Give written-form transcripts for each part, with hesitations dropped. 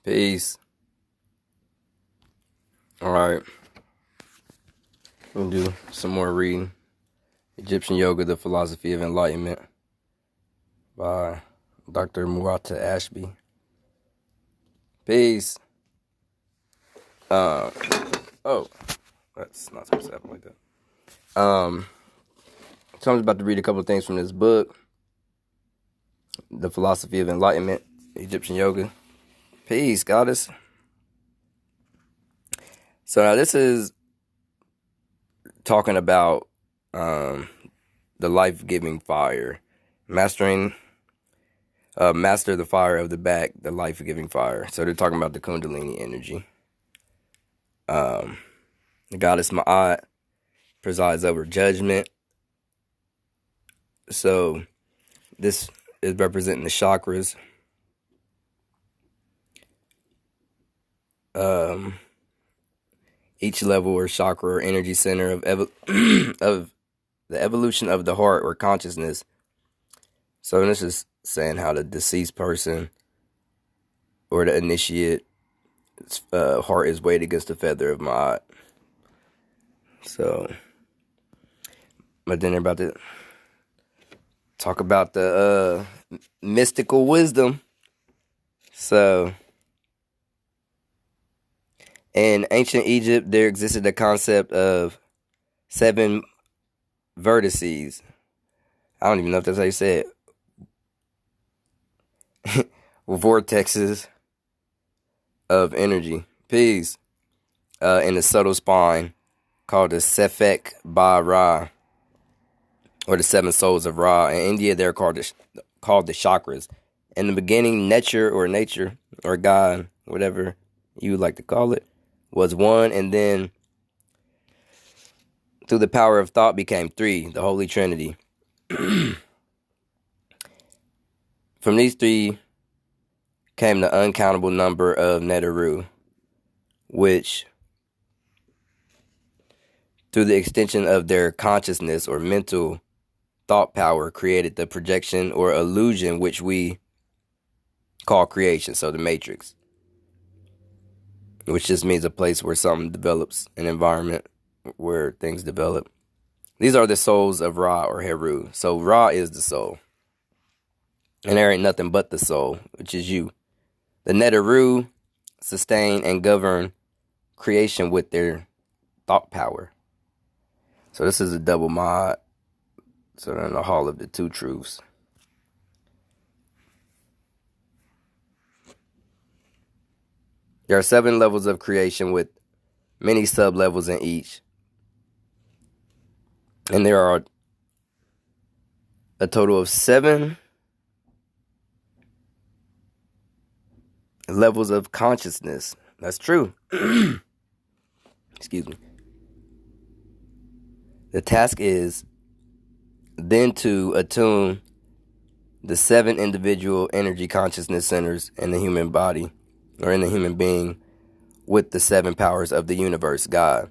Peace. Alright. We'll do some more reading. Egyptian Yoga, The Philosophy of Enlightenment by Dr. Muata Ashby. Peace. Oh, that's not supposed to happen like that. So I'm about to read a couple of things from this book, The Philosophy of Enlightenment, Egyptian Yoga. Peace, goddess. So now this is talking about the life-giving fire. Master the fire of the back, the life-giving fire. So they're talking about the Kundalini energy. The goddess Ma'at presides over judgment. So this is representing the chakras. Each level or chakra or energy center of of the evolution of the heart or consciousness. So this is saying how the deceased person or the initiate heart is weighed against the feather of Ma'at. So, but then they're about to talk about the mystical wisdom. So, in ancient Egypt, there existed a concept of 7 vertices. I don't even know if that's how you say it. Vortexes of energy. Peace. In the subtle spine, called the Sefek Ba Ra, or the 7 souls of Ra. In India, they're called the chakras. In the beginning, nature or God, whatever you would like to call it, was 1, and then through the power of thought became 3, the Holy Trinity. From these 3 came the uncountable number of Neteru, which, through the extension of their consciousness or mental thought power, created the projection or illusion which we call creation, so the matrix, which just means a place where something develops, an environment where things develop. These are the souls of Ra or Heru. So Ra is the soul, and there ain't nothing but the soul, which is you. The Neteru sustain and govern creation with their thought power. So this is a double mod. So they're in the hall of the 2 truths. There are 7 levels of creation with many sub-levels in each. And there are a total of 7 levels of consciousness. That's true. Excuse me. The task is then to attune the 7 individual energy consciousness centers in the human body or in the human being with the 7 powers of the universe, God.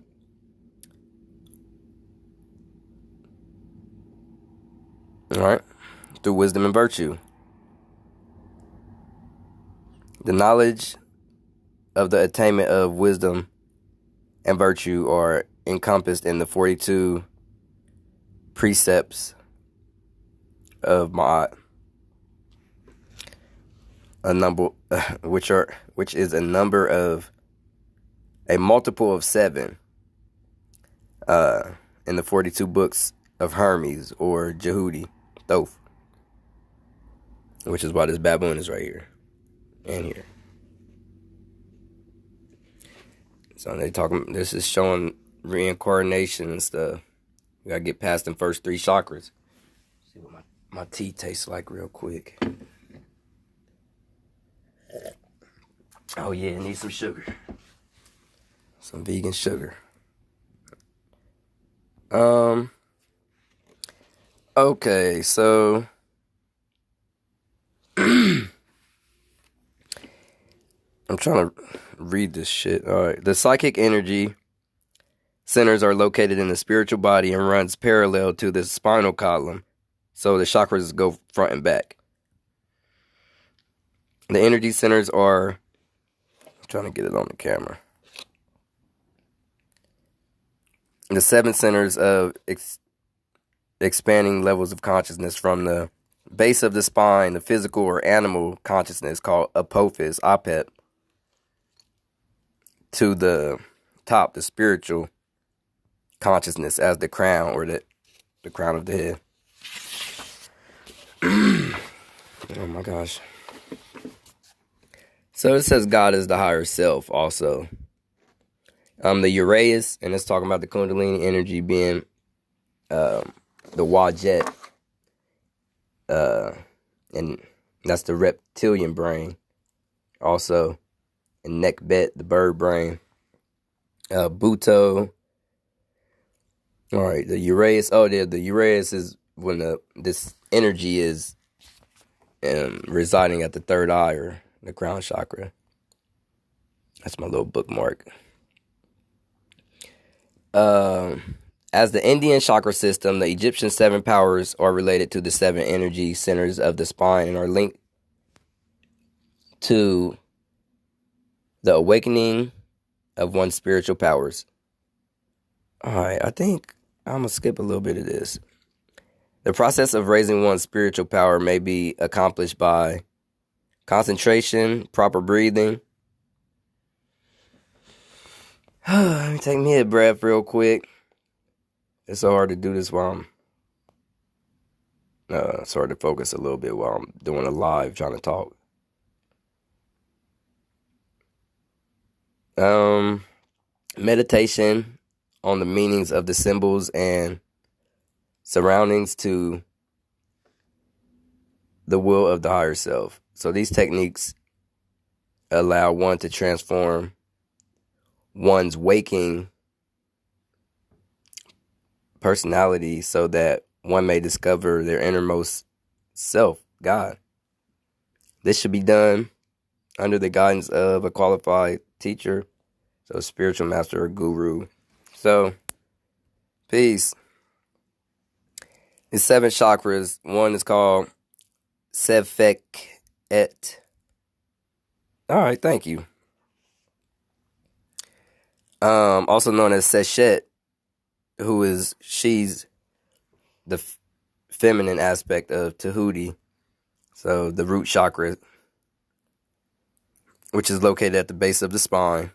All right, through wisdom and virtue. The knowledge of the attainment of wisdom and virtue are encompassed in the 42 precepts of Ma'at, a number which is a number of a multiple of 7 in the 42 books of Hermes or Jehudi Thoth, which is why this baboon is right here and here. So they talking. This is showing reincarnation and stuff. We gotta get past them first 3 chakras. See what my tea tastes like real quick. Oh yeah, need some sugar. Some vegan sugar. Okay, so I'm trying to read this shit. All right. The psychic energy centers are located in the spiritual body and runs parallel to the spinal column. So the chakras go front and back. The energy centers are I'm trying to get it on the camera. The 7 centers of expanding levels of consciousness from the base of the spine, the physical or animal consciousness called Apophis, Apep, to the top, the spiritual consciousness as the crown, or the crown of the head. Oh my gosh. So it says God is the higher self also. The Uraeus, and it's talking about the Kundalini energy being the Wajet, and that's the reptilian brain. Also, and Nekbet, the bird brain. Buto. All right, the Uraeus. Oh, the Uraeus is when this energy is residing at the third eye, or the crown chakra. That's my little bookmark. As the Indian chakra system, the Egyptian 7 powers are related to the 7 energy centers of the spine and are linked to the awakening of one's spiritual powers. Alright, I think I'm going to skip a little bit of this. The process of raising one's spiritual power may be accomplished by concentration, proper breathing. Let me take me a breath real quick. It's so hard to do this while it's hard to focus a little bit while I'm doing a live trying to talk. Meditation on the meanings of the symbols and surroundings to the will of the higher self. So these techniques allow one to transform one's waking personality so that one may discover their innermost self, God. This should be done under the guidance of a qualified teacher, so a spiritual master or guru. So, peace. The 7 chakras, one is called Sefek Et. All right, thank you. Also known as Seshet, she's the feminine aspect of Tahuti. So the root chakra, which is located at the base of the spine.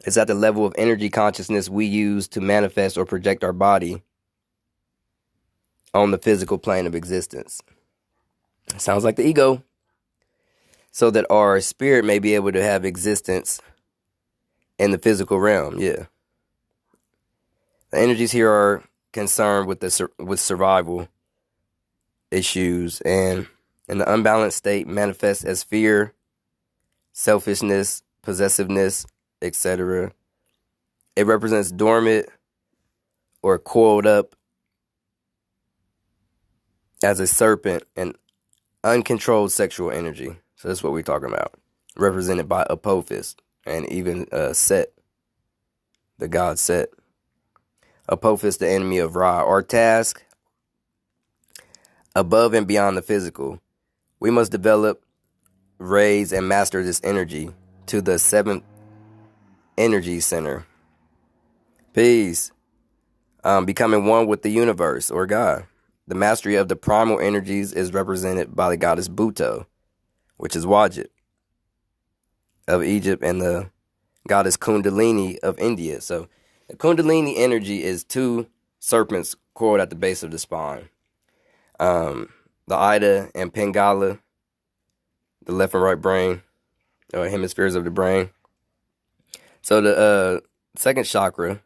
It's at the level of energy consciousness we use to manifest or project our body on the physical plane of existence. Sounds like the ego. So that our spirit may be able to have existence in the physical realm, yeah. The energies here are concerned with with survival issues, and in the unbalanced state manifests as fear, selfishness, possessiveness, etc. It represents dormant or coiled up as a serpent and uncontrolled sexual energy. So that's what we're talking about. Represented by Apophis and even Set, the god Set. Apophis, the enemy of Ra. Our task, above and beyond the physical, we must develop, raise, and master this energy to the 7th energy center. Peace. Becoming one with the universe or God. The mastery of the primal energies is represented by the goddess Buto, which is Wajet of Egypt, and the goddess Kundalini of India. So the Kundalini energy is 2 serpents coiled at the base of the spine. The Ida and Pingala, the left and right brain, or hemispheres of the brain. So the second chakra,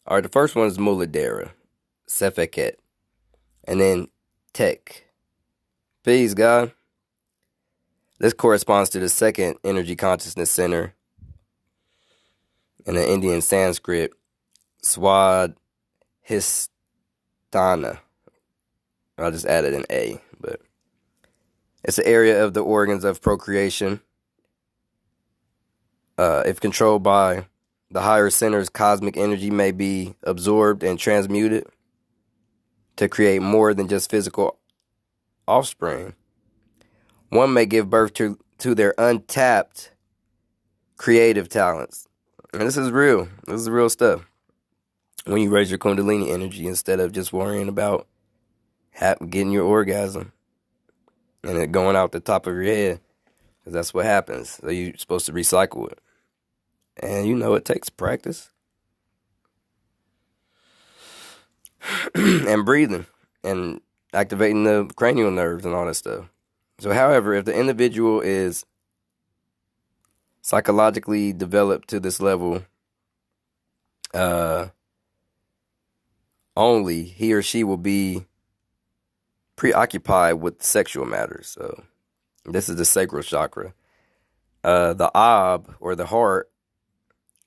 all right, the first one is Muladhara, Sefeket, and then Tek. Peace, God. This corresponds to the 2nd energy consciousness center in the Indian Sanskrit, Swadhisthana. I'll just added an A, but it's an area of the organs of procreation. If controlled by the higher centers, cosmic energy may be absorbed and transmuted to create more than just physical offspring. one may give birth to their untapped creative talents. And this is real. This is real stuff. When you raise your Kundalini energy instead of just worrying about getting your orgasm and it going out the top of your head, because that's what happens. So you're supposed to recycle it. And it takes practice. And breathing and activating the cranial nerves and all that stuff. So, however, if the individual is psychologically developed to this level, only he or she will be preoccupied with sexual matters. So, this is the sacral chakra. The Ab, or the heart,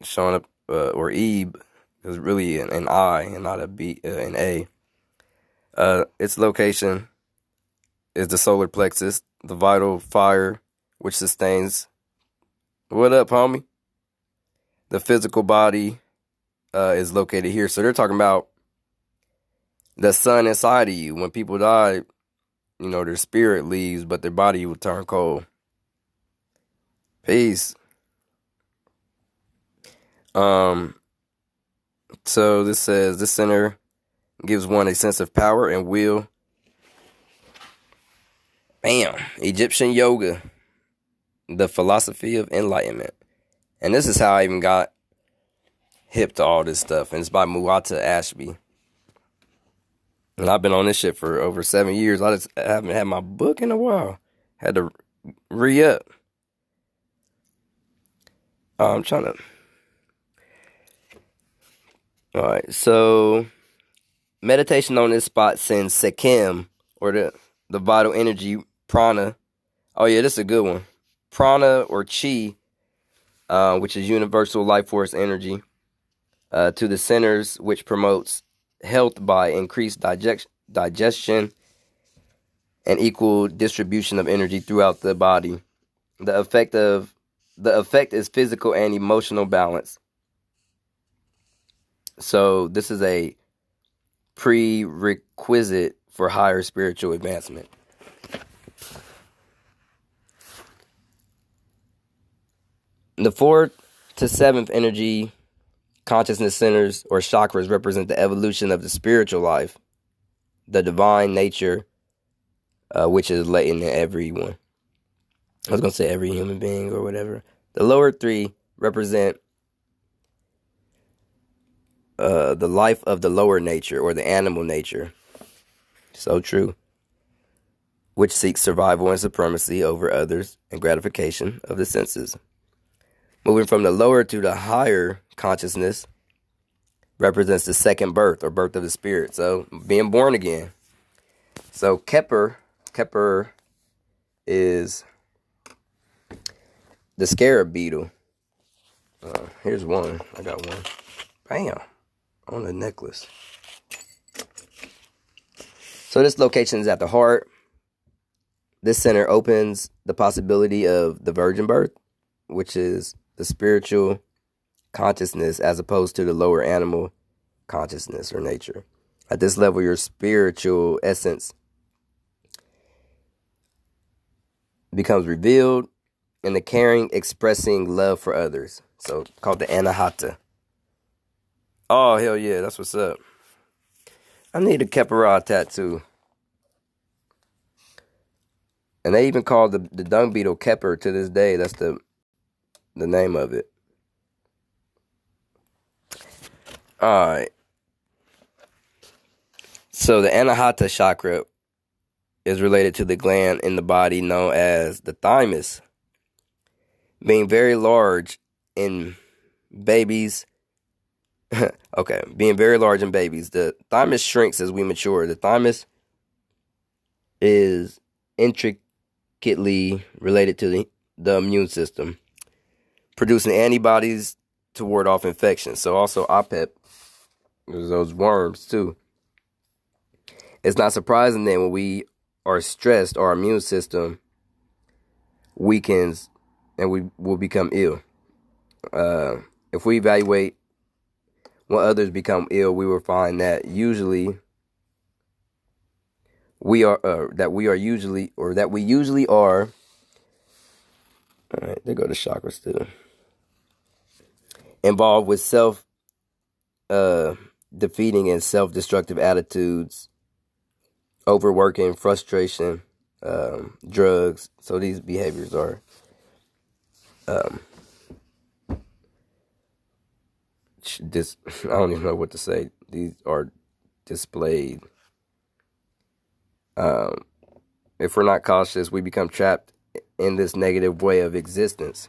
showing up, or Eb, is really an I and not a B, an A. Its location is the solar plexus, the vital fire which sustains. What up, homie? The physical body is located here. So they're talking about the sun inside of you. When people die, their spirit leaves, but their body will turn cold. Peace. So this says, this center gives one a sense of power and will. Bam. Egyptian yoga. The philosophy of enlightenment. And this is how I even got hip to all this stuff. And it's by Muata Ashby. And I've been on this shit for over 7 years. I just haven't had my book in a while. Had to re-up. I'm trying to... Alright, so... meditation on this spot sends Sekhem, or the vital energy, prana. Oh yeah, this is a good one. Prana, or chi, which is universal life force energy, to the centers, which promotes health by increased digestion and equal distribution of energy throughout the body. The effect is physical and emotional balance. So this is a prerequisite for higher spiritual advancement. The 4th to 7th energy consciousness centers, or chakras, represent the evolution of the spiritual life, the divine nature, which is latent in everyone. I was going to say every human being or whatever. The lower 3 represent the life of the lower nature, or the animal nature. So true. Which seeks survival and supremacy over others and gratification of the senses. Moving from the lower to the higher consciousness represents the second birth, or birth of the spirit. So being born again. So Kepler is the scarab beetle. Here's one. I got one. Bam. On the necklace. So this location is at the heart. This center opens the possibility of the virgin birth, which is the spiritual consciousness as opposed to the lower animal consciousness or nature. At this level, your spiritual essence becomes revealed in the caring, expressing love for others. So called the Anahata. Oh, hell yeah, that's what's up. I need a Kepara tattoo. And they even call the dung beetle Kepper to this day. That's the name of it. Alright. So the Anahata chakra is related to the gland in the body known as the thymus. Being very large in babies. Okay, being very large in babies. The thymus shrinks as we mature. The thymus is intricately related to the immune system, producing antibodies to ward off infections. So also OPEP, there's those worms too. It's not surprising then when we are stressed, our immune system weakens and we will become ill. If we evaluate when others become ill, we will find that usually we are that we are usually or that we usually are. All right, there go the chakras too. Involved with self defeating and self-destructive attitudes, overworking, frustration, drugs. So these behaviors are I don't even know what to say. These are displayed. If we're not cautious, we become trapped in this negative way of existence.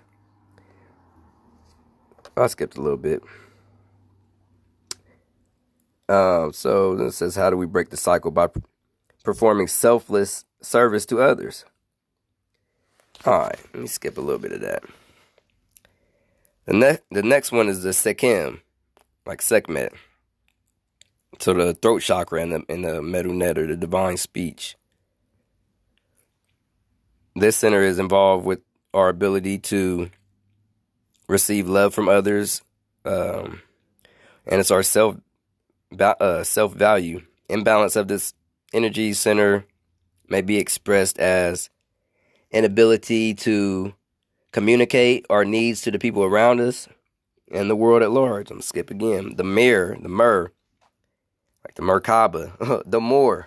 I skipped a little bit. So it says, how do we break the cycle? By performing selfless service to others. All right, let me skip a little bit of that. The next one is the Sekhim, like Sekhmet. So the throat chakra and the medu netter, the divine speech. This center is involved with our ability to receive love from others, and it's our self-value. Imbalance of this energy center may be expressed as inability to communicate our needs to the people around us and the world at large. I'm going to skip again. The mirror, the myrrh, like the Merkaba, the Moor.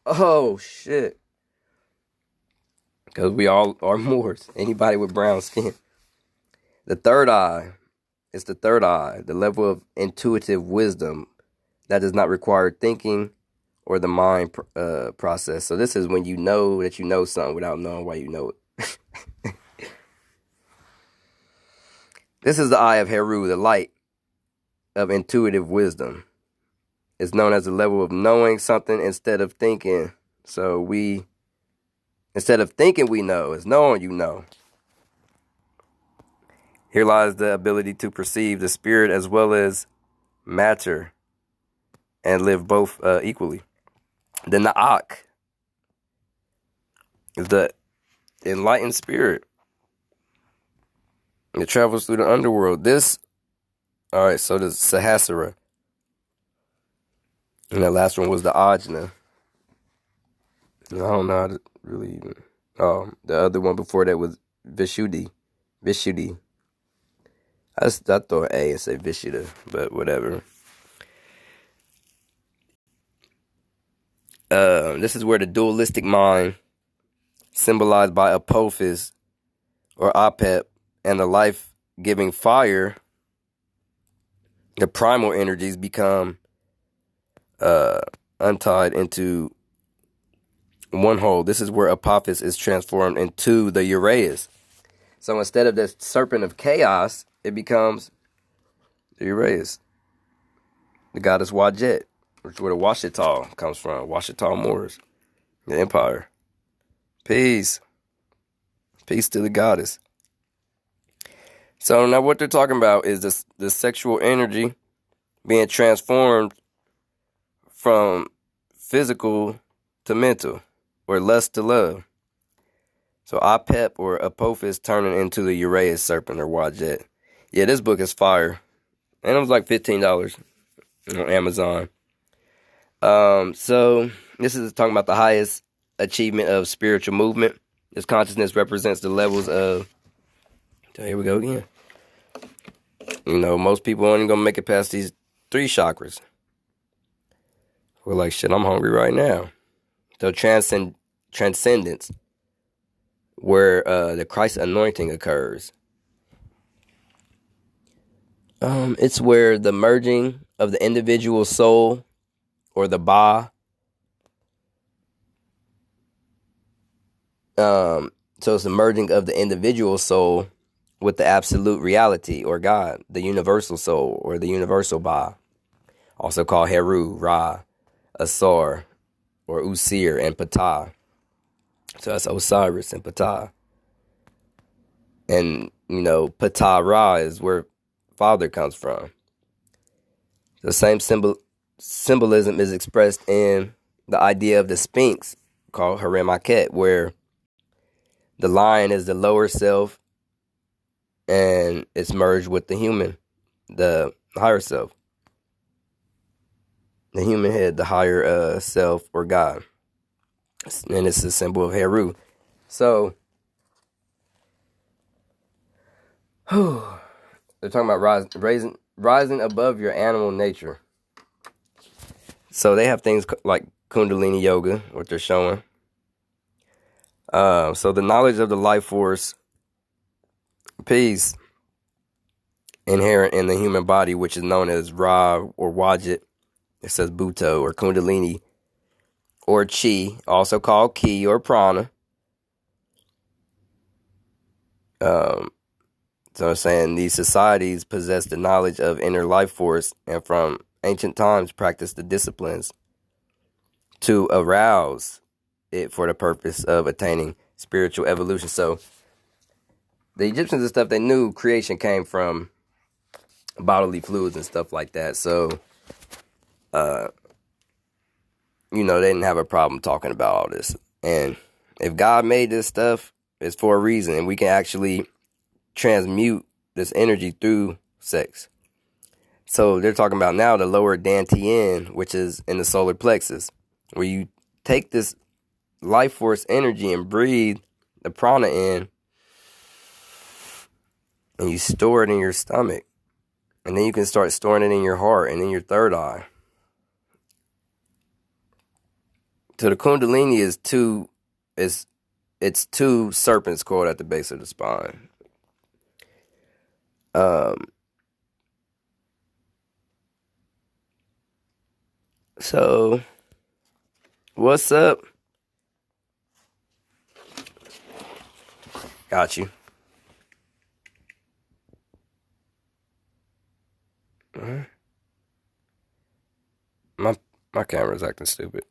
Oh, shit. Because we all are Moors. Anybody with brown skin. The third eye. It's the third eye, the level of intuitive wisdom that does not require thinking or the mind process. So this is when you know that you know something without knowing why you know it. This is the eye of Heru, the light of intuitive wisdom. It's known as the level of knowing something instead of thinking. So instead of thinking we know, it's knowing you know. Here lies the ability to perceive the spirit as well as matter and live both equally. The Na'ak is the enlightened spirit. It travels through the underworld. Alright, so the Sahasrara. And the last one was the Ajna. I don't know how to really even. Oh, the other one before that was Vishuddhi. I throw an A and say Vishuddha, but whatever. This is where the dualistic mind, symbolized by Apophis or Apep, and the life-giving fire, the primal energies become untied into one whole. This is where Apophis is transformed into the Uraeus. So instead of the serpent of chaos, it becomes the Uraeus, the goddess Wajet, which is where the Washita comes from. Washita Moors, the empire. Peace to the goddess. So now what they're talking about is the sexual energy being transformed from physical to mental, or lust to love. So Apep or Apophis turning into the Uraeus serpent or Wajet. Yeah, this book is fire. And it was like $15 on Amazon. So this is talking about the highest achievement of spiritual movement. This consciousness represents the levels of. So here we go again. You know, most people aren't going to make it past these 3 chakras. We're like, shit, I'm hungry right now. So transcendence, where the Christ anointing occurs. It's where the merging of the individual soul, or the Ba. So it's the merging of the individual soul with the absolute reality, or God, the universal soul, or the universal Ba. Also called Heru, Ra, Asar, or Usir, and Ptah. So that's Osiris and Ptah. And, you know, Ptah Ra is where Father comes from. The same symbolism is expressed in the idea of the Sphinx, called Harem Aket, where the lion is the lower self and it's merged with the human, the higher self. The human head, the higher self, or God. and it's a symbol of Heru. So, they're talking about rising above your animal nature. So they have things like Kundalini Yoga, what they're showing. So the knowledge of the life force, peace, inherent in the human body, which is known as Ra or Wajit. It says Bhuto or Kundalini or Chi, also called Ki or Prana. So I'm saying these societies possess the knowledge of inner life force and from ancient times practice the disciplines to arouse it for the purpose of attaining spiritual evolution. So the Egyptians and stuff, they knew creation came from bodily fluids and stuff like that. So, they didn't have a problem talking about all this. And if God made this stuff, it's for a reason. And we can actually transmute this energy through sex. So they're talking about now the lower Dantian, which is in the solar plexus, where you take this life force energy and breathe the prana in, and you store it in your stomach. And then you can start storing it in your heart and in your third eye. So the Kundalini it's two serpents coiled at the base of the spine. So, what's up? Got you. My camera's acting stupid.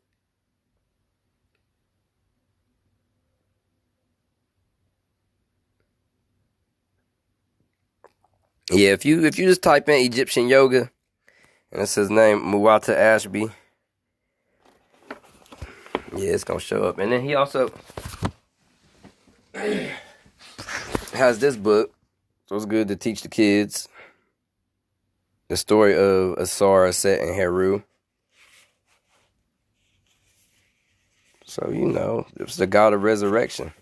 Yeah, if you just type in Egyptian yoga, and it's his name, Muata Ashby, yeah, it's gonna show up. And then he also has this book, so it's good to teach the kids the story of Osiris, Set, and Heru. So, it's the God of resurrection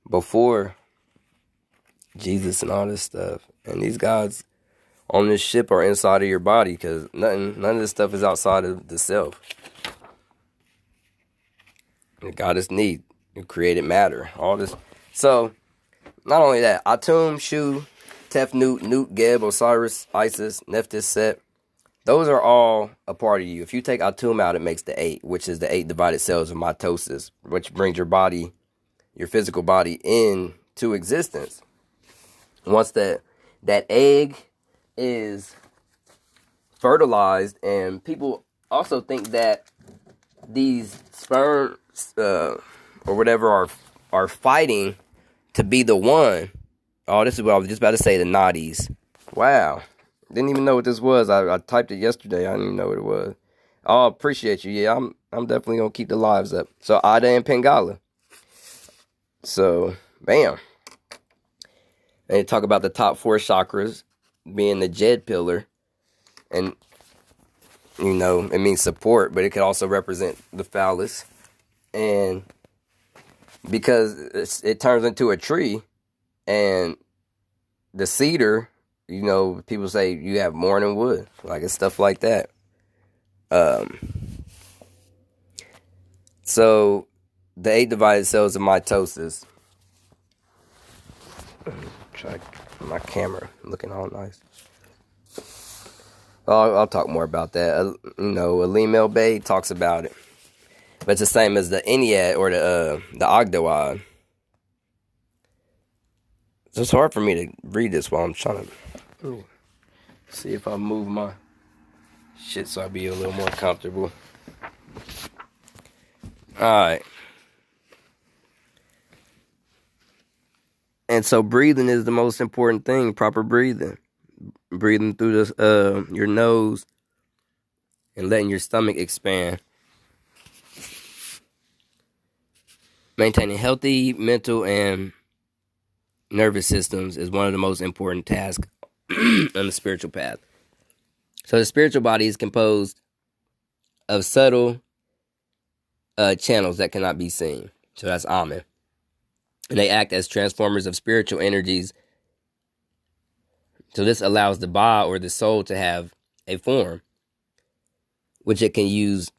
before Jesus and all this stuff. And these gods on this ship are inside of your body because none of this stuff is outside of the self. The goddess Neat, who created matter, all this. So, not only that, Atum, Shu, Tefnut, Nut, Geb, Osiris, Isis, Nephthys, Set, those are all a part of you. If you take Atum out, it makes the 8, which is the 8 divided cells of mitosis, which brings your body, your physical body, into existence. Once that egg is fertilized, and people also think that these sperms or whatever are fighting to be the one. Oh, this is what I was just about to say, the Nadis. Wow. Didn't even know what this was. I typed it yesterday. I didn't even know what it was. Oh, appreciate you. Yeah, I'm definitely going to keep the lives up. So, Ada and Pingala. So, bam. And they talk about the top 4 chakras being the Jed pillar. And, it means support, but it could also represent the phallus. And because it turns into a tree, and the cedar, people say you have morning wood, like it's stuff like that. So the 8 divided cells of mitosis. Try my camera looking all nice. I'll talk more about that. Alim El Bay talks about it, but it's the same as the Ennead or the Ogdoad. So it's hard for me to read this while I'm trying to see if I move my shit so I'll be a little more comfortable. Alright. And so breathing is the most important thing, proper breathing. Breathing through your nose and letting your stomach expand. Maintaining healthy mental and nervous systems is one of the most important tasks on the spiritual path. So the spiritual body is composed of subtle channels that cannot be seen. So that's Amen. And they act as transformers of spiritual energies. So this allows the Ba or the soul to have a form, which it can use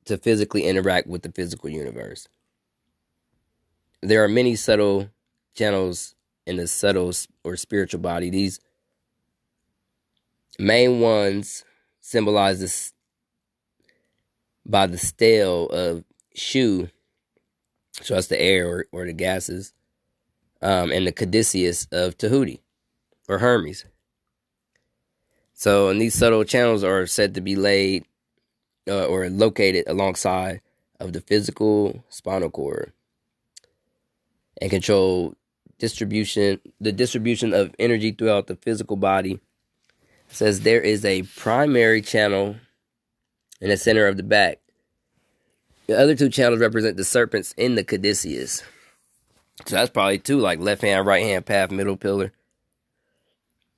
to physically interact with the physical universe. There are many subtle channels in the subtle or spiritual body. These main ones symbolize this by the stele of Shu, so that's the air or the gases, and the caduceus of Tahuti or Hermes. So, and these subtle channels are said to be laid or located alongside of the physical spinal cord and control the distribution of energy throughout the physical body. It says there is a primary channel in the center of the back. The other two channels represent the serpents in the caduceus. So that's probably two, like left hand, right hand, path, middle pillar.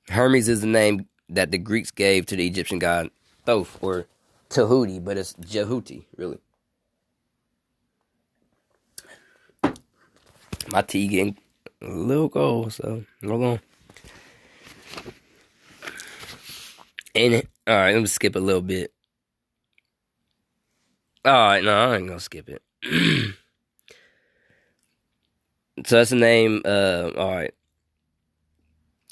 Hermes is the name that the Greeks gave to the Egyptian god Thoth or Tahuti, but it's Jehuti, really. My tea getting a little cold, so hold on. And alright, let me skip a little bit. Alright, no, I ain't gonna skip it. So that's the name. Alright.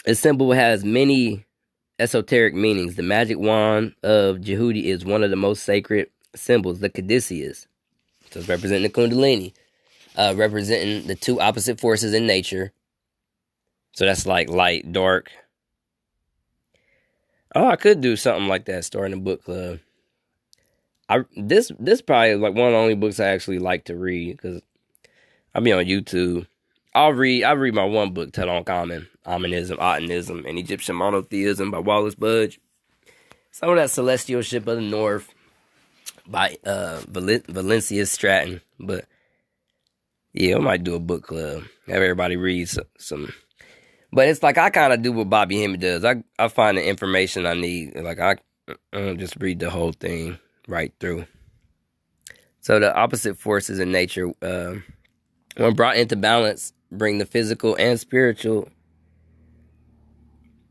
This symbol has many esoteric meanings. The magic wand of Jehuti is one of the most sacred symbols, the caduceus. So it's representing the Kundalini, representing the two opposite forces in nature. So that's like light, dark. Oh, I could do something like that, starting a book club. This probably like one of the only books I actually like to read, because I'll be on YouTube. I'll read my one book, Tutankhamun, Amenism, Atenism, and Egyptian Monotheism by Wallace Budge. Some of that Celestial Ship of the North by Valencia Stratton. But yeah, I might do a book club. Have everybody read some. But it's like I kind of do what Bobby Hemmett does. I find the information I need. Like I just read the whole thing right through. So the opposite forces in nature, when brought into balance, bring the physical and spiritual,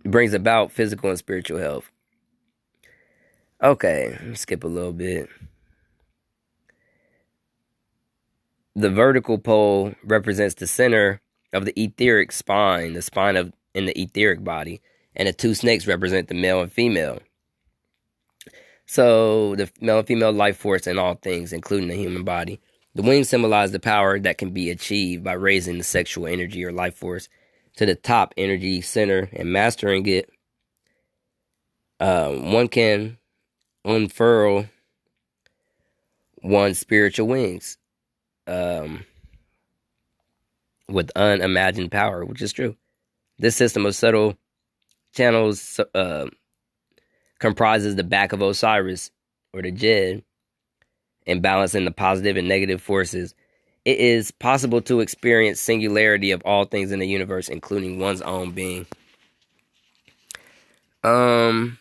brings about physical and spiritual health. Okay, let me skip a little bit. The vertical pole represents the center of the etheric spine, the spine in the etheric body, and the two snakes represent the male and female. So the male and female life force in all things, including the human body. The wings symbolize the power that can be achieved by raising the sexual energy or life force to the top energy center and mastering it. One can unfurl one's spiritual wings with unimagined power, which is true. This system of subtle channels comprises the back of Osiris, or the Jed, and balancing the positive and negative forces. It is possible to experience singularity of all things in the universe, including one's own being. So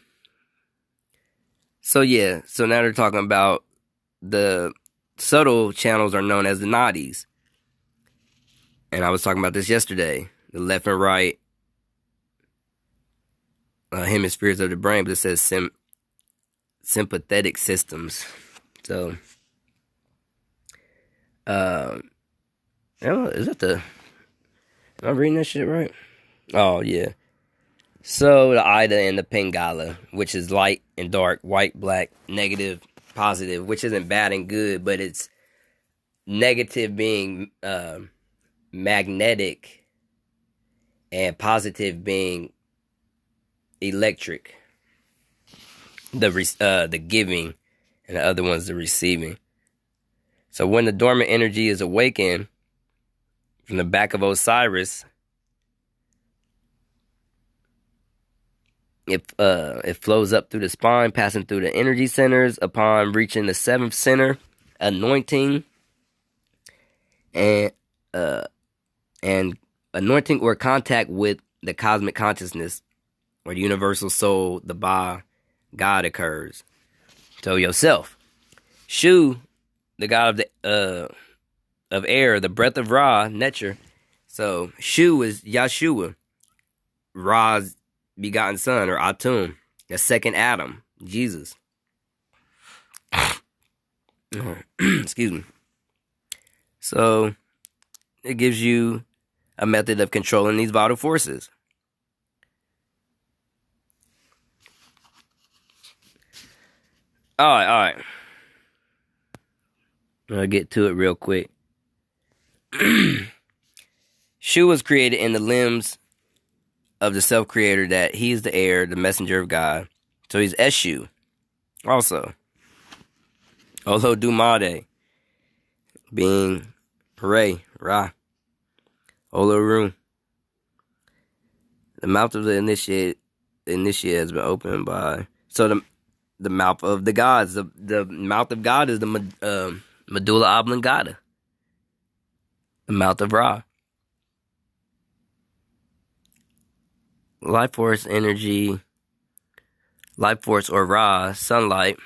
yeah, so now they're talking about the subtle channels are known as the nadis. And I was talking about this yesterday. The left and right hemispheres of the brain, but it says sympathetic systems. So, is that am I reading that shit right? Oh, yeah. So, the Ida and the Pingala, which is light and dark, white, black, negative, positive, which isn't bad and good, but it's negative being magnetic and positive being electric. The giving, and the other one's the receiving. So when the dormant energy is awakened from the back of Osiris, it flows up through the spine, passing through the energy centers upon reaching the seventh center, anointing, and anointing or contact with the cosmic consciousness or the universal soul, the Ba, God occurs. So yourself. Shu the god of air, the breath of Ra, Necher. So Shu is Yahshua, Ra's begotten son, or Atum, the second Adam, Jesus. Excuse me. So it gives you a method of controlling these vital forces. All right. I'll get to it real quick. Shu was created in the limbs of the self-creator, that he is the heir, the messenger of God. So he's Eshu also. Olo Dumade, being Ra. Olorum. The mouth of the initiate has been opened by... So the mouth of the gods. The mouth of God is the medulla oblongata. The mouth of Ra. Life force energy. Life force, or Ra, sunlight.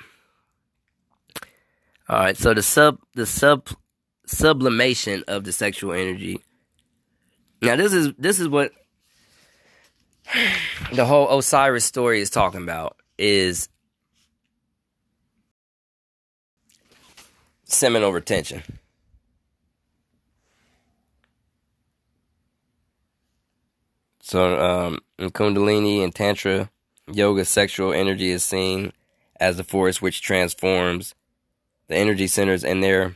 Alright, so the sublimation of the sexual energy. Now this is what the whole Osiris story is talking about, is seminal retention. So in Kundalini and Tantra yoga, sexual energy is seen as the force which transforms the energy centers and their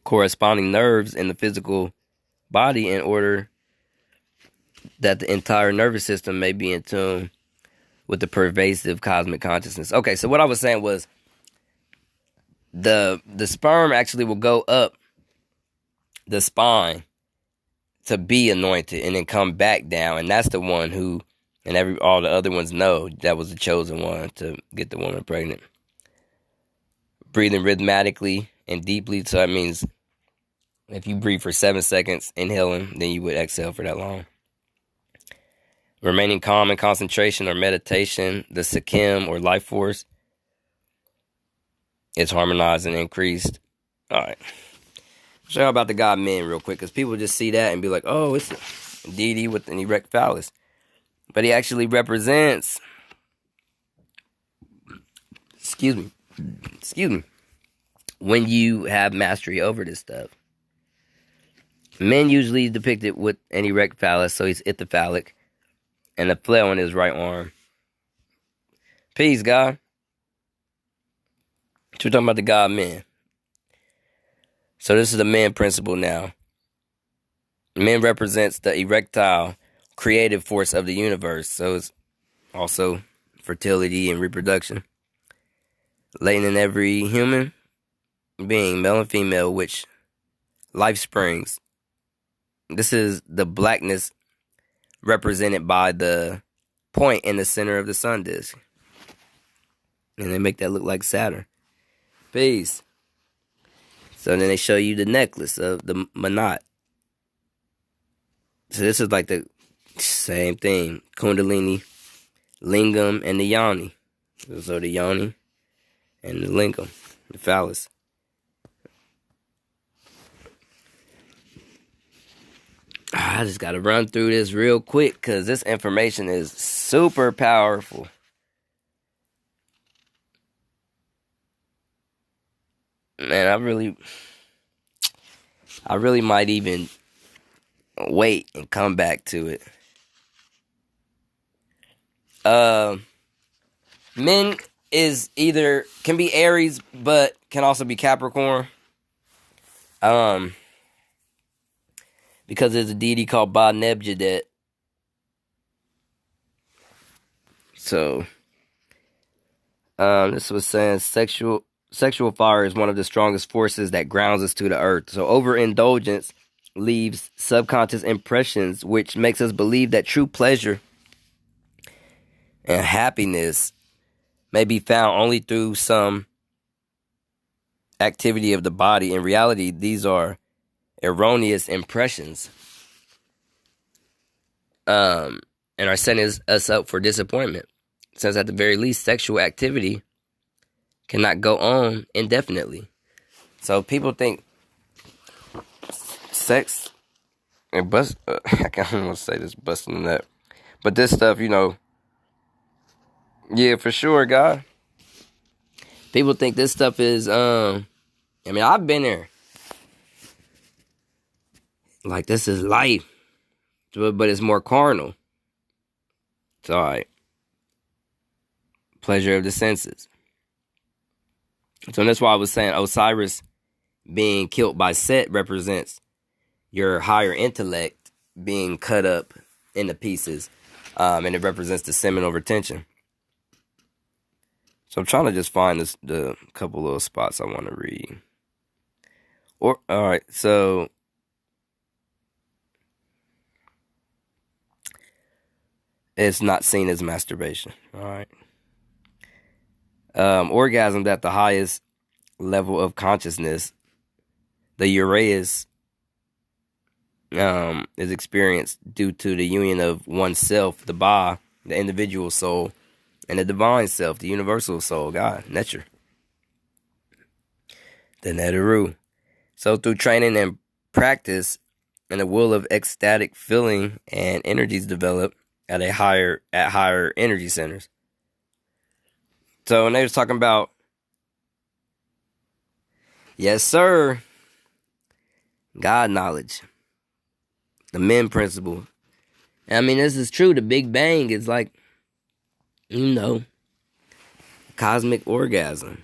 corresponding nerves in the physical body in order that the entire nervous system may be in tune with the pervasive cosmic consciousness. Okay, so what I was saying was the sperm actually will go up the spine to be anointed and then come back down, and that's the one who, and all the other ones know that was the chosen one to get the woman pregnant. Breathing rhythmically and deeply, so that means if you breathe for 7 seconds, inhaling, then you would exhale for that long. Remaining calm and concentration or meditation, the Sikkim or life force, is harmonized and increased. All right. Show you about the god men real quick, because people just see that and be like, oh, it's a deity with an erect phallus. But he actually represents, excuse me, when you have mastery over this stuff. Men usually depicted with an erect phallus, so he's ithyphallic, and a flail on his right arm. Peace, God. So we're talking about the god men. So this is the men principle now. Men represents the erectile creative force of the universe. So it's also fertility and reproduction. Latent in every human being, male and female, which life springs. This is the blackness represented by the point in the center of the sun disk. And they make that look like Saturn. Peace. So then they show you the necklace of the Manat. So this is like the same thing. Kundalini, Lingam, and the Yoni. So the Yoni and the Lingam, the phallus. I just got to run through this real quick because this information is super powerful. Man, I really might even wait and come back to it. Men is can be Aries, but can also be Capricorn. Because there's a deity called Ba Nebjadet. So, this was saying sexual fire is one of the strongest forces that grounds us to the earth. So overindulgence leaves subconscious impressions, which makes us believe that true pleasure and happiness may be found only through some activity of the body. In reality, these are erroneous impressions, and are setting us up for disappointment, since at the very least sexual activity cannot go on indefinitely. So people think sex and bust. I don't want to say this busting the nut, but this stuff, yeah, for sure, God. People think this stuff is. I mean, I've been there. Like this is life, but it's more carnal. It's all right. Pleasure of the senses. So that's why I was saying Osiris being killed by Set represents your higher intellect being cut up into pieces, and it represents the seminal retention. So I'm trying to just find the couple little spots I want to read. All right, so it's not seen as masturbation. All right. Orgasms at the highest level of consciousness, the Uraeus, is experienced due to the union of oneself, the Ba, the individual soul, and the divine self, the universal soul, God, nature, the Netaru. So through training and practice, and the will of ecstatic feeling and energies develop at higher energy centers. So when they was talking about, yes, sir, God knowledge, the men principle. I mean, this is true. The Big Bang is like, cosmic orgasm.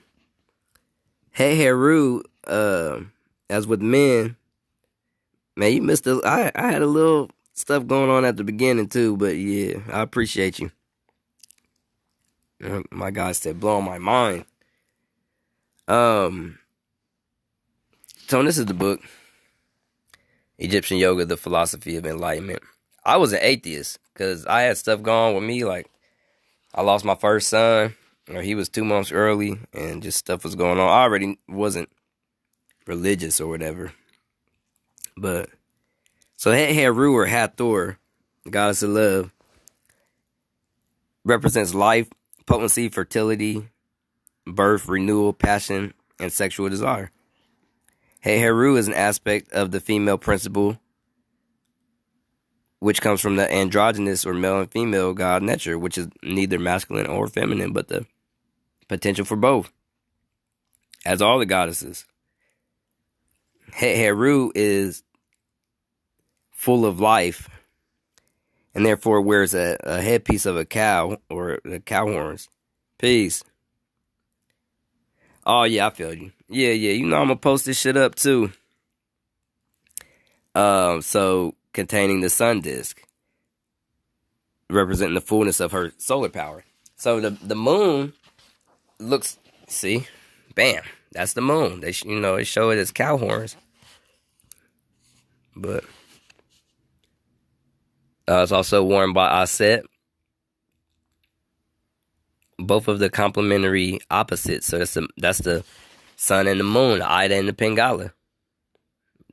Hey, Heru, as with men, man, you missed I had a little stuff going on at the beginning too, but yeah, I appreciate you. My guy said, blowing my mind. So this is the book, Egyptian Yoga, the Philosophy of Enlightenment. I was an atheist because I had stuff going on with me. Like, I lost my first son. He was 2 months early, and just stuff was going on. I already wasn't religious or whatever. But, so Heru or Hathor, goddess of love, represents life, potency, fertility, birth, renewal, passion, and sexual desire. Heru is an aspect of the female principle, which comes from the androgynous or male and female god nature, which is neither masculine or feminine, but the potential for both, as all the goddesses. Heru is full of life, and therefore wears a headpiece of a cow or the cow horns. Peace. Oh yeah, I feel you. Yeah, I'm gonna post this shit up too. So containing the sun disk, representing the fullness of her solar power. So the moon looks, see, bam, that's the moon. They show it as cow horns, but it's also worn by Aset. Both of the complementary opposites. So that's the sun and the moon, the Ida and the Pingala,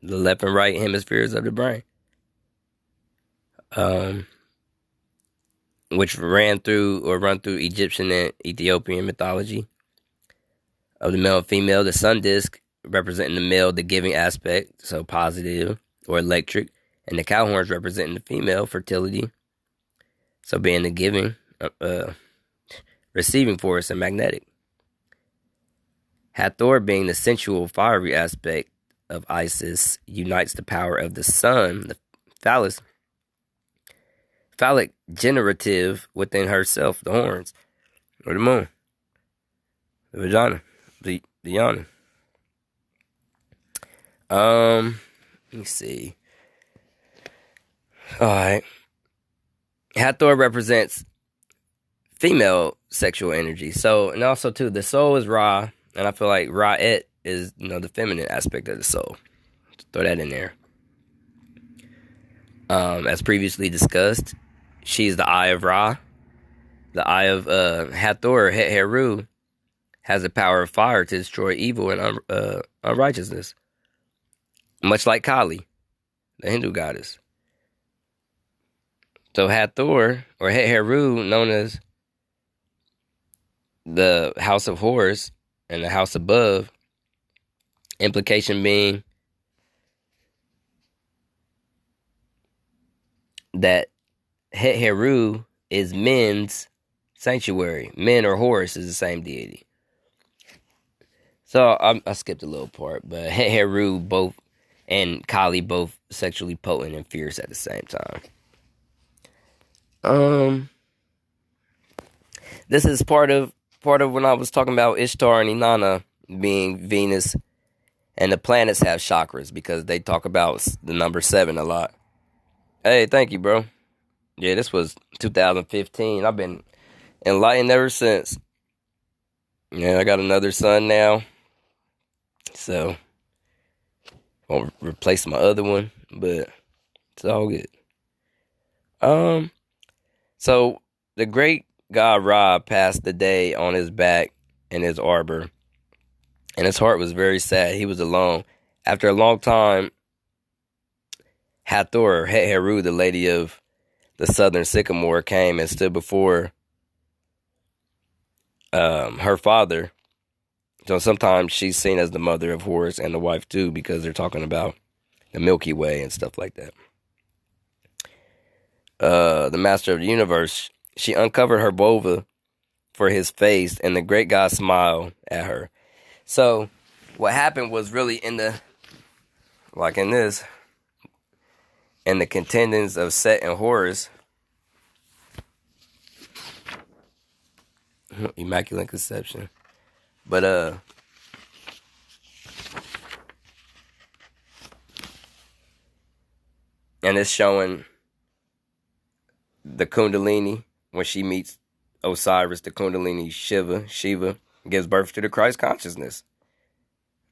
the left and right hemispheres of the brain, which run through Egyptian and Ethiopian mythology. Of the male and female, the sun disk representing the male, the giving aspect, so positive or electric, and the cow horns representing the female, fertility, so being the giving, receiving force, and magnetic. Hathor being the sensual, fiery aspect of Isis, unites the power of the sun, the phallic generative within herself, the horns, or the moon, the vagina, the yoni. Let me see. All right. Hathor represents female sexual energy. So, and also too, the soul is Ra, and I feel like Ra'et is, the feminine aspect of the soul. Throw that in there. As previously discussed, she's the eye of Ra. The eye of Hathor, Heru, has the power of fire to destroy evil and unrighteousness. Much like Kali, the Hindu goddess. So Hathor, or Heru, known as the house of Horus and the house above, Implication being that Het Heru is men's sanctuary. Men or Horus is the same deity. So I skipped a little part, but Het Heru both and Kali both sexually potent and fierce at the same time. This is part of when I was talking about Ishtar and Inanna being Venus, and the planets have chakras because they talk about the number 7 a lot. Hey, thank you, bro. Yeah, this was 2015. I've been enlightened ever since. Yeah, I got another son now, so I'll replace my other one, but it's all good. So the great god Ra passed the day on his back in his arbor, and his heart was very sad. He was alone. After a long time, Hathor, Het Heru, the lady of the southern sycamore, came and stood before her father. So sometimes she's seen as the mother of Horus and the wife too, because they're talking about the Milky Way and stuff like that. The master of the universe, she uncovered her vulva for his face, and the great god smiled at her. So what happened was really in the contendings of Set and Horus, Immaculate Conception. But and it's showing the Kundalini when she meets Osiris, the Kundalini Shiva gives birth to the Christ consciousness.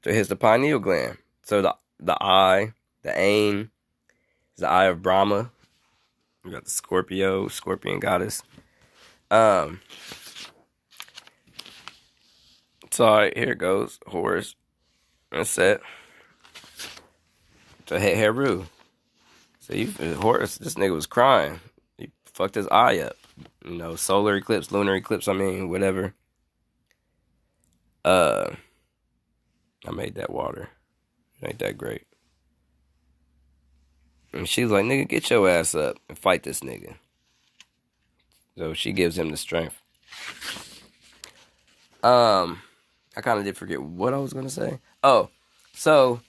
So here's the pineal gland. So the eye, the aim, is the eye of Brahma. We got the scorpion goddess. So here it goes. Horus and Set. So Het Heru. So Horus, this nigga was crying. He fucked his eye up. You know, solar eclipse, lunar eclipse, whatever. I made that water. It ain't that great. And she's like, nigga, get your ass up and fight this nigga. So she gives him the strength. I kind of did forget what I was going to say. Oh, so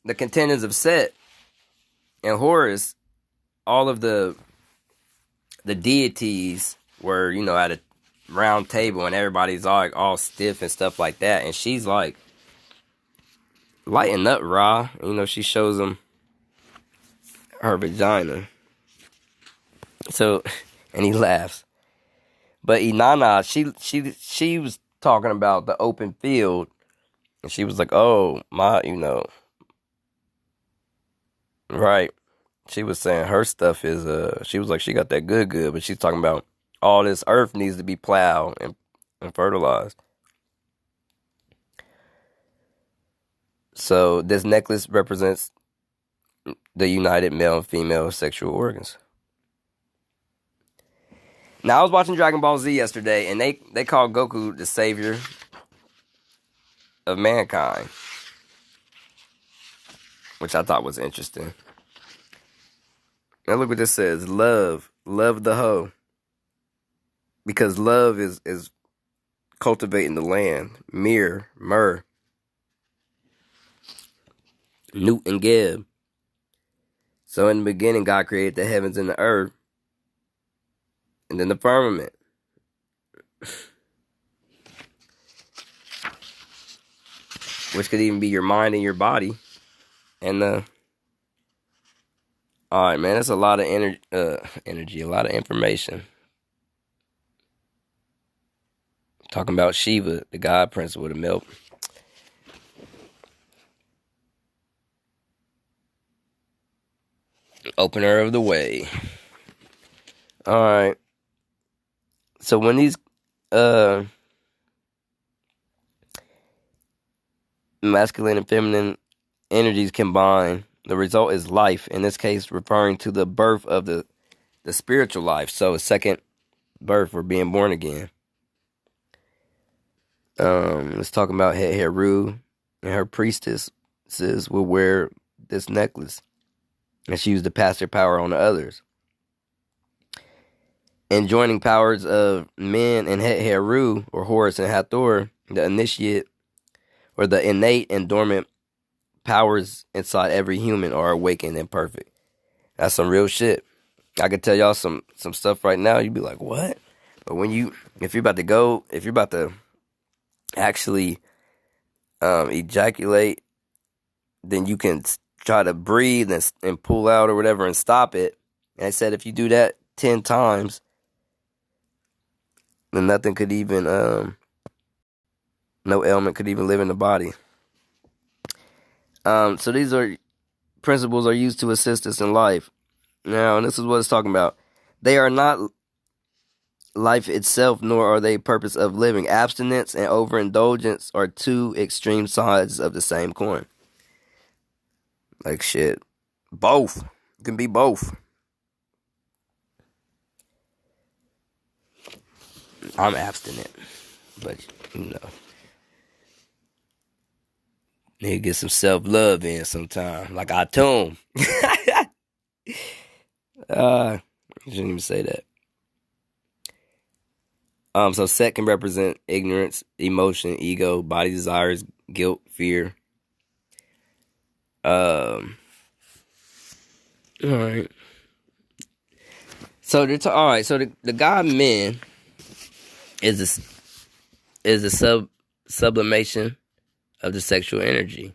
the contenders of Set and Horus, all of the deities were, at a round table, and everybody's all stiff and stuff like that. And she's like, lighten up, Ra. She shows him her vagina. So, and he laughs. But Inanna, she was talking about the open field, and she was like, oh, my, right. She was saying her stuff is, she was like, she got that good, but she's talking about all this earth needs to be plowed and fertilized. So this necklace represents the united male and female sexual organs. Now, I was watching Dragon Ball Z yesterday, and they called Goku the savior of mankind, which I thought was interesting. Now look what this says. Love the hoe. Because love is cultivating the land. Myrrh, Newt and Geb. So in the beginning, God created the heavens and the earth, and then the firmament. Which could even be your mind and your body. And alright, man, that's a lot of energy, a lot of information. Talking about Shiva, the god principle of the milk. Opener of the way. Alright. So when these masculine and feminine energies combine, the result is life. In this case, referring to the birth of the spiritual life. So a second birth, or being born again. Let's talk about Het Heru. and her priestesses would wear this necklace, and she used to pass her power on to others. And joining powers of Men and Heru, or Horus and Hathor, the initiate, or the innate and dormant powers inside every human are awakened and perfect. That's some real shit. I could tell y'all some stuff right now. You'd be like, what? But if you're about to actually ejaculate, then you can try to breathe and pull out or whatever and stop it. And I said if you do that 10 times, then nothing could even, no ailment could even live in the body. So these principles are used to assist us in life. Now, and this is what it's talking about. They are not life itself, nor are they purpose of living. Abstinence and overindulgence are two extreme sides of the same coin. Like shit. Both. It can be both. I'm abstinent. But, need to get some self-love in sometime. Like I told him. I shouldn't even say that. So Set can represent ignorance, emotion, ego, body desires, guilt, fear. All right. So the god Men is the sublimation of the sexual energy.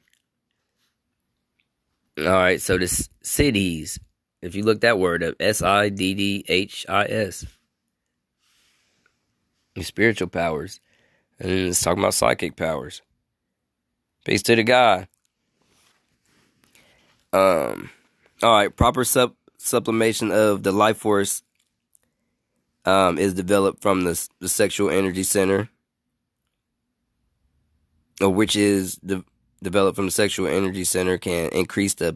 All right. So the Siddhis, if you look that word up, Siddhis, the spiritual powers, and then it's talking about psychic powers. Peace to the God. All right, proper sublimation of the life force is developed from the sexual energy center, which is developed from the sexual energy center, can increase the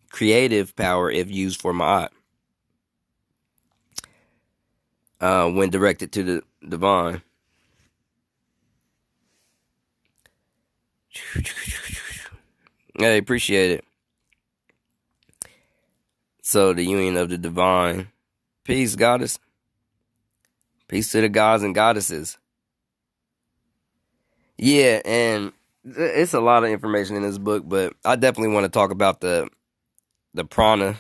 creative power if used for Ma'at. When directed to the divine. Hey, appreciate it. So the union of the divine. Peace, goddess. Peace to the gods and goddesses. Yeah, and it's a lot of information in this book, but I definitely want to talk about the prana.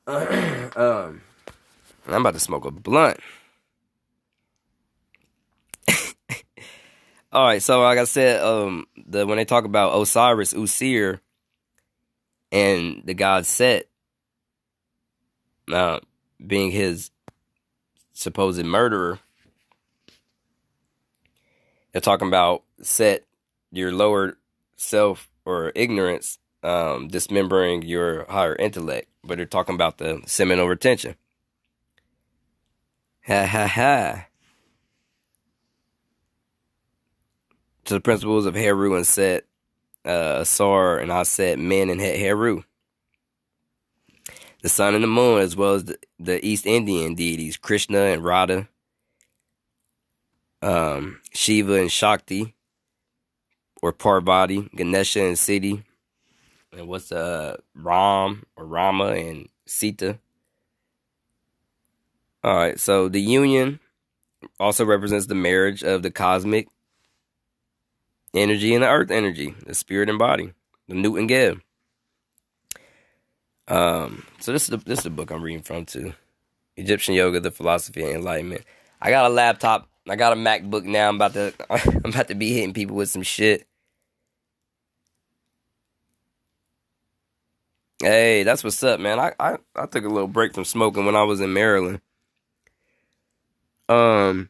I'm about to smoke a blunt. All right, so like I said, when they talk about Osiris, Usir, and the god Set, being his supposed murderer, they're talking about Set, your lower self or ignorance, dismembering your higher intellect. But they're talking about the seminal retention. Ha ha ha. To the principles of Heru and Set, Asar and Aset, Men and Heru. The sun and the moon, as well as the East Indian deities, Krishna and Radha, Shiva and Shakti, or Parvati, Ganesha and Siddhi, and what's Ram or Rama and Sita. All right, so the union also represents the marriage of the cosmic energy and the earth energy, the spirit and body, the Newt and Geb. So this is the book I'm reading from too. Egyptian Yoga, the Philosophy of Enlightenment. I got a laptop. I got a MacBook now. I'm about to be hitting people with some shit. Hey, that's what's up, man. I took a little break from smoking when I was in Maryland. So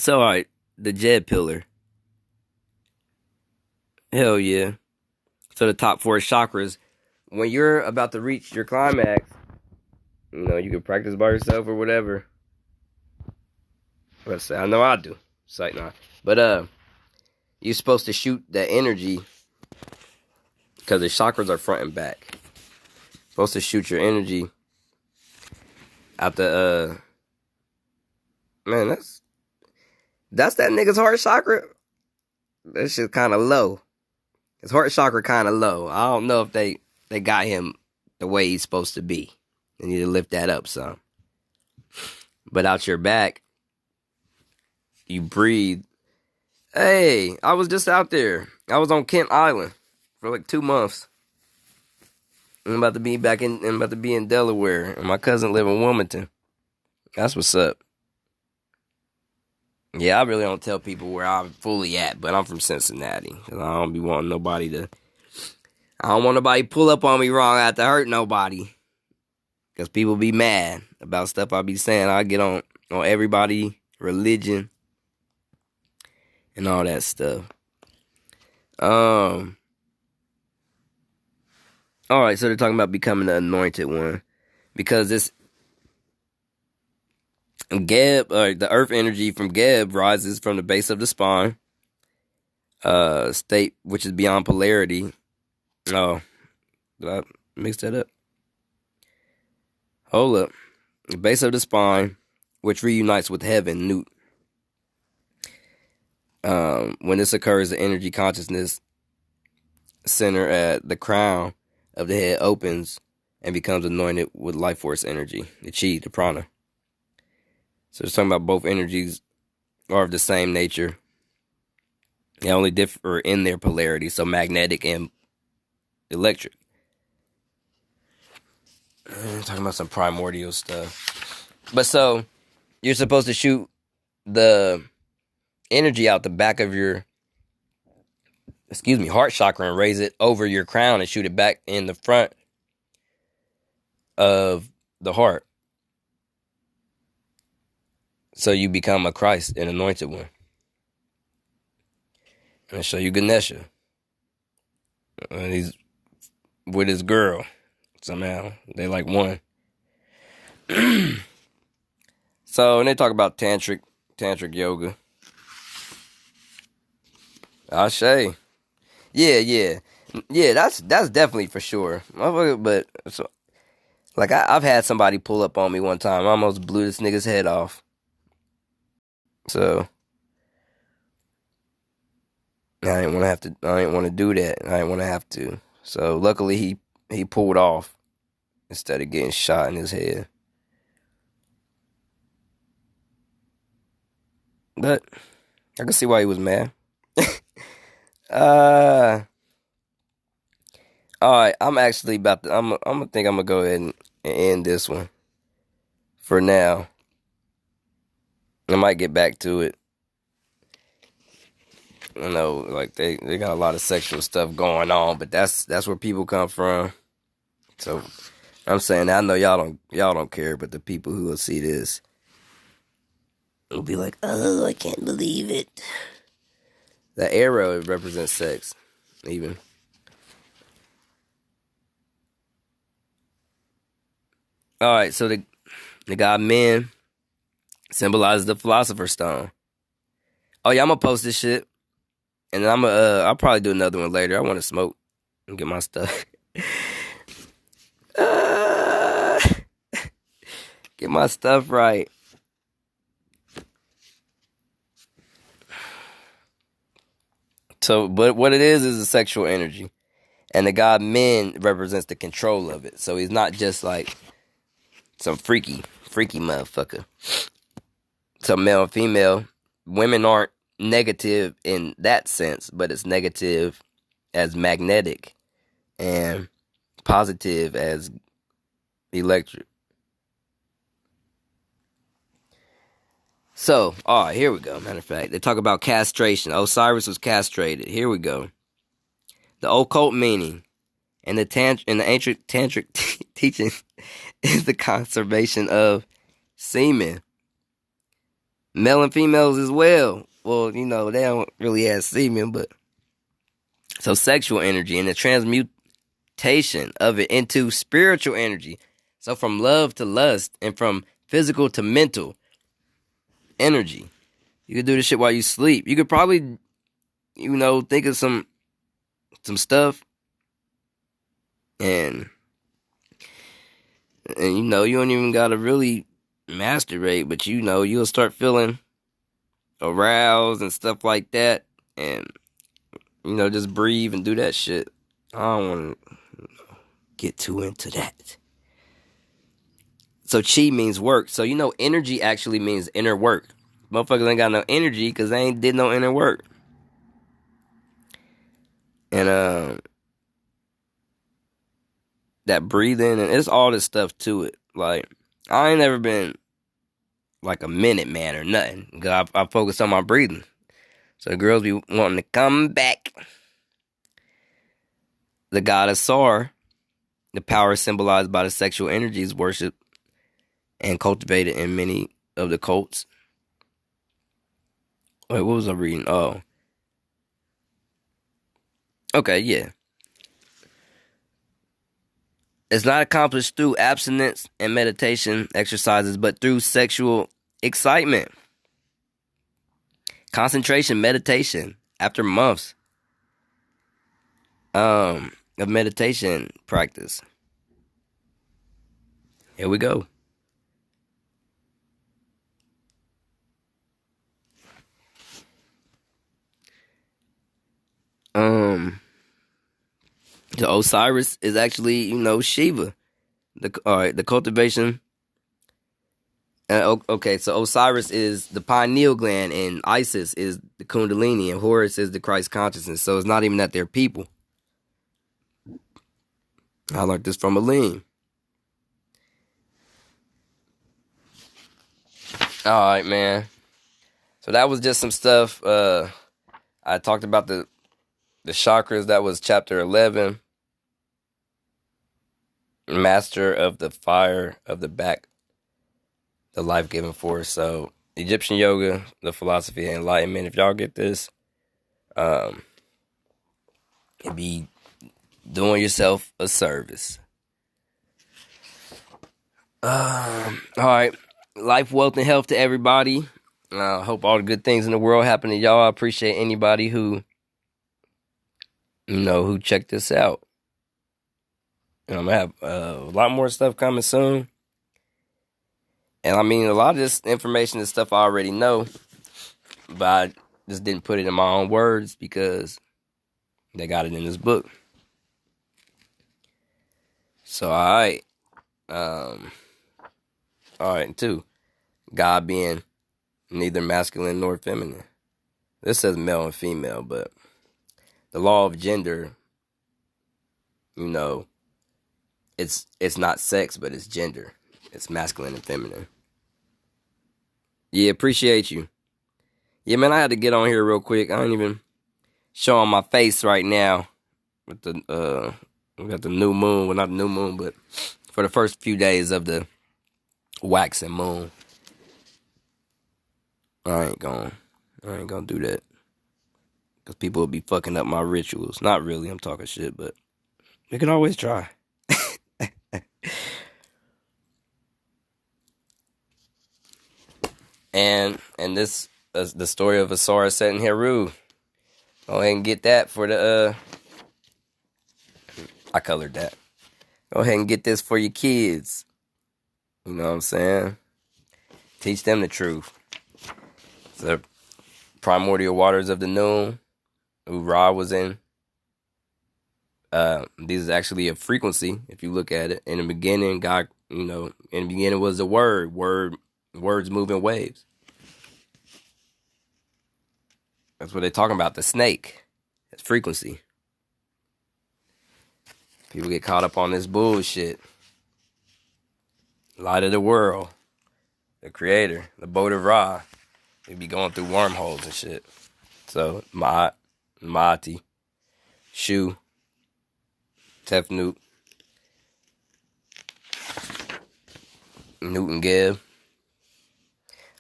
all right, the Jed pillar. Hell yeah. So the top 4 chakras. When you're about to reach your climax, you can practice by yourself or whatever. I know I do. Sight not. But you're supposed to shoot that energy, because the chakras are front and back. You're supposed to shoot your energy out the man, that's that nigga's heart chakra. that shit kind of low. His heart chakra kind of low. I don't know if they got him the way he's supposed to be. They need to lift that up some. But out your back, you breathe. Hey, I was just out there. I was on Kent Island for like 2 months. I'm about to be in Delaware, and my cousin live in Wilmington. That's what's up. Yeah, I really don't tell people where I'm fully at, but I'm from Cincinnati. I don't be wanting nobody to. I don't want nobody to pull up on me wrong. I have to hurt nobody, because people be mad about stuff I be saying. I get on everybody, religion, and all that stuff. All right, so they're talking about becoming the anointed one, because this Geb, the earth energy from Geb rises from the base of the spine, state which is beyond polarity. Oh, did I mix that up? Hold up. The base of the spine, which reunites with heaven, Newt. When this occurs, the energy consciousness center at the crown of the head opens and becomes anointed with life force energy, the chi, the prana. So it's talking about both energies are of the same nature. They only differ in their polarity, so magnetic and electric. Talking about some primordial stuff. But so, you're supposed to shoot the energy out the back of your, heart chakra and raise it over your crown and shoot it back in the front of the heart. So you become a Christ, an anointed one. And I show you Ganesha. And he's with his girl. Somehow. They like one. So, and they talk about tantric yoga. Ashe. Yeah, that's definitely for sure. But, so, like, I've had somebody pull up on me one time. I almost blew this nigga's head off. So I didn't want to do that. I didn't want to have to. So luckily he pulled off instead of getting shot in his head. But I can see why he was mad. All right, I'm actually about to. I'm gonna go ahead and end this one for now. I might get back to it. You know, like they got a lot of sexual stuff going on, but that's where people come from. So I'm saying, I know y'all don't care, but the people who will see this will be like, oh, I can't believe it. The arrow represents sex, even. All right, so the god Men symbolizes the philosopher's stone. Oh yeah, I'm gonna post this shit, and then I'll probably do another one later. I want to smoke and get my stuff. Get my stuff right. So, but what it is a sexual energy, and the god Men represents the control of it. So he's not just like some freaky motherfucker. So male and female, women aren't negative in that sense, but it's negative as magnetic and positive as electric. So, all right, here we go. Matter of fact, they talk about castration. Osiris was castrated. Here we go. The occult meaning and the ancient tantric teaching is the conservation of semen. Male and females as well. Well, you know, they don't really have semen, but so sexual energy and the transmutation of it into spiritual energy. So from love to lust and from physical to mental energy. You could do this shit while you sleep. You could probably, you know, think of some stuff and you know, you don't even gotta really masturbate, but you know, you'll start feeling aroused and stuff like that, and just breathe and do that shit. I don't want to get too into that. So chi means work. So energy actually means inner work. Motherfuckers ain't got no energy because they ain't did no inner work. And that breathing, and it's all this stuff to it. Like, I ain't never been like a minute man or nothing. Because I focus on my breathing. So the girls be wanting to come back. The goddess Sar, the power symbolized by the sexual energies, worshipped and cultivated in many of the cults. Wait, what was I reading? Oh. Okay, yeah. It's not accomplished through abstinence and meditation exercises, but through sexual excitement, concentration, meditation. After months of meditation practice. Here we go. The Osiris is actually, Shiva. The cultivation. Okay, so Osiris is the pineal gland, and Isis is the Kundalini, and Horus is the Christ consciousness. So it's not even that they're people. I learned this from Aline. All right, man. So that was just some stuff. I talked about the chakras. That was chapter 11. Master of the fire of the back, the life-giving force. So Egyptian yoga, the philosophy of enlightenment. If y'all get this, it'd be doing yourself a service. All right. Life, wealth, and health to everybody. I hope all the good things in the world happen to y'all. I appreciate anybody who, who checked this out. I'm going to have a lot more stuff coming soon. And I mean, a lot of this information is stuff I already know, but I just didn't put it in my own words because they got it in this book. So, all right. All right, too. God being neither masculine nor feminine. This says male and female, but the law of gender, it's not sex, but it's gender. It's masculine and feminine. Yeah, appreciate you. Yeah, man, I had to get on here real quick. I ain't even showing my face right now with the we got the new moon. Well, not the new moon, but for the first few days of the waxing moon. I ain't gonna do that. Because people will be fucking up my rituals. Not really, I'm talking shit, but we can always try. And this the story of Osiris set in Heru. Go ahead and get that for the I colored that. Go ahead and get this for your kids. You know what I'm saying? Teach them the truth. The primordial waters of the noon, who Ra was in. This is actually a frequency, if you look at it. In the beginning, God, in the beginning was the word. Words move in waves. That's what they're talking about, the snake. It's frequency. People get caught up on this bullshit. Light of the world. The creator. The boat of Ra. They be going through wormholes and shit. So, Maati, Shu, Tefnut, Newton Geb.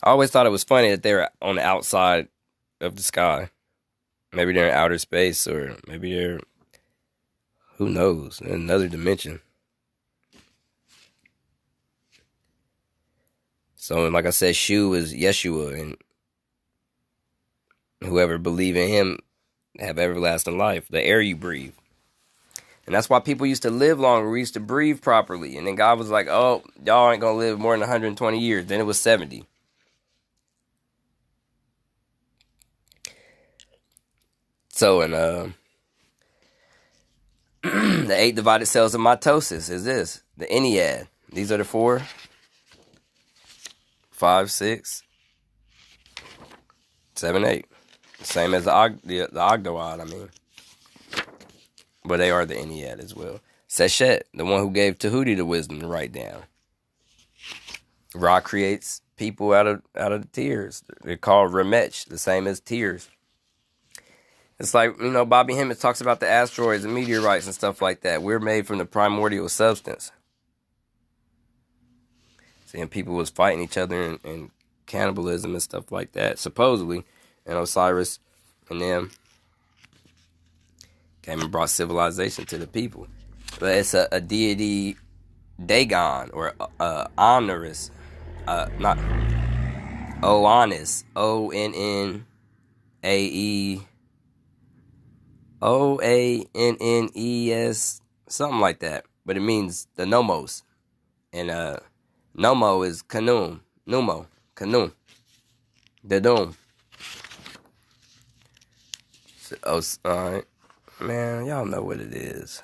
I always thought it was funny that they were on the outside of the sky. Maybe they're in outer space, or maybe they're, who knows, in another dimension. So, like I said, Shu is Yeshua, and whoever believe in him have everlasting life, the air you breathe. And that's why people used to live longer. We used to breathe properly. And then God was like, oh, y'all ain't going to live more than 120 years. Then it was 70. So, in the 8 divided cells of mitosis is this, the Ennead. These are the 4, 5, 6, 7, 8. Same as the Ogdoad, I mean. But they are the Ennead as well. Seshet, the one who gave Tahuti the wisdom to write down. Ra creates people out of the tears. They're called Remech, the same as tears. It's like, Bobby Hemmett talks about the asteroids and meteorites and stuff like that. We're made from the primordial substance. See, and people was fighting each other and cannibalism and stuff like that, supposedly. And Osiris and them came and brought civilization to the people. But it's a deity, Dagon, or Omniris. Not Oannes. Oannes, something like that. But it means the Nomos. And Nomo is Kanum. Numo. Kanum. The Doom. So, alright. Man, y'all know what it is.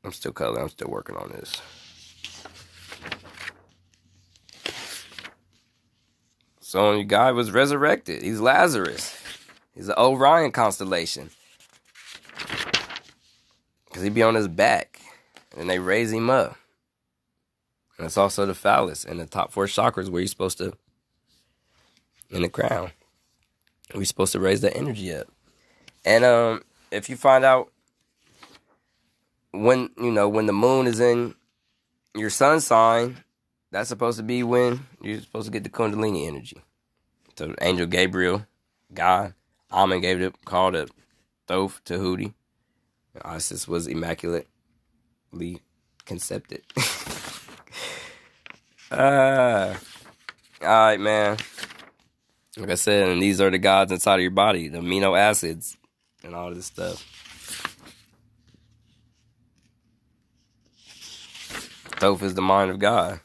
I'm still coloring. I'm still working on this. So your guy was resurrected. He's Lazarus. He's the Orion constellation. Because he'd be on his back. And they raise him up. And it's also the phallus and the top 4 chakras where you're supposed to, in the crown. We're supposed to raise that energy up. And if you find out when the moon is in your sun sign, that's supposed to be when you're supposed to get the Kundalini energy. So Angel Gabriel, God, Amen gave it, called it Thoth, Tahuti. Isis was immaculately concepted. Alright, man. Like I said, and these are the gods inside of your body, the amino acids and all this stuff. Thoth is the mind of God.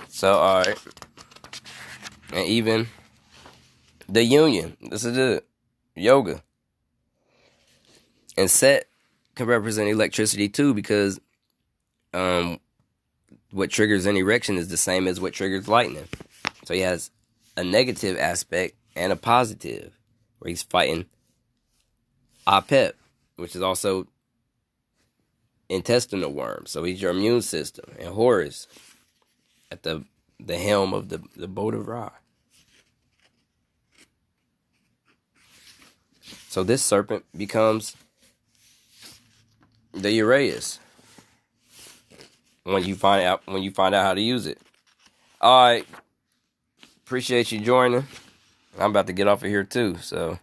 So, alright. And even the union. This is it. Yoga. And Set can represent electricity too, because what triggers an erection is the same as what triggers lightning. So he has a negative aspect and a positive, where he's fighting Apep, which is also intestinal worm. So he's your immune system. And Horus at the helm of the boat of Ra. So this serpent becomes the Uraeus when you find out how to use it. All right, appreciate you joining. I'm about to get off of here too, so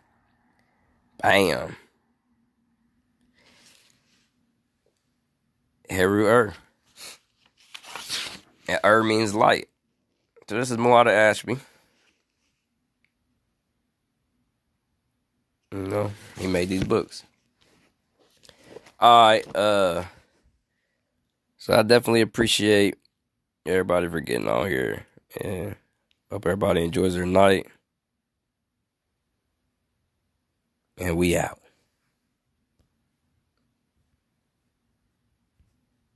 bam. Heru and means light. So this is Muata Ashby. He made these books. Alright, so I definitely appreciate everybody for getting on here. And hope everybody enjoys their night. And we out.